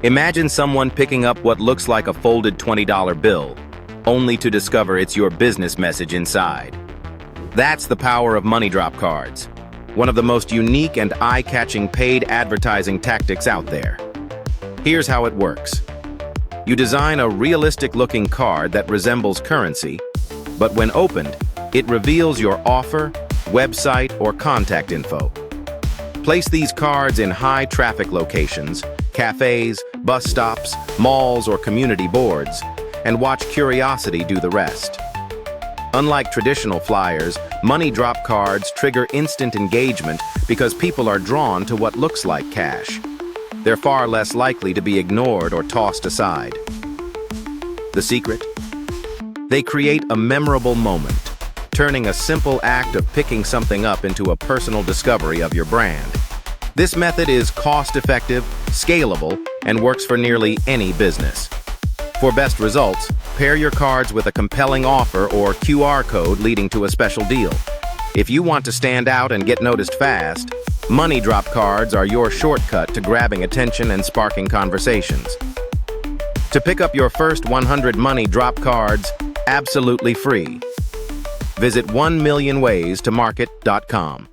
Imagine someone picking up what looks like a folded $20 bill, only to discover it's your business message inside. That's the power of money drop cards, one of the most unique and eye-catching paid advertising tactics out there. Here's how it works. You design a realistic-looking card that resembles currency, but when opened, it reveals your offer, website, or contact info. Place these cards in high-traffic locations, cafes, bus stops, malls, or community boards, and watch curiosity do the rest. Unlike traditional flyers, money drop cards trigger instant engagement because people are drawn to what looks like cash. They're far less likely to be ignored or tossed aside. The secret? They create a memorable moment, turning a simple act of picking something up into a personal discovery of your brand. This method is cost-effective, scalable, and works for nearly any business. For best results, pair your cards with a compelling offer or QR code leading to a special deal. If you want to stand out and get noticed fast, money drop cards are your shortcut to grabbing attention and sparking conversations. To pick up your first 100 money drop cards absolutely free, visit 1millionways to market.com.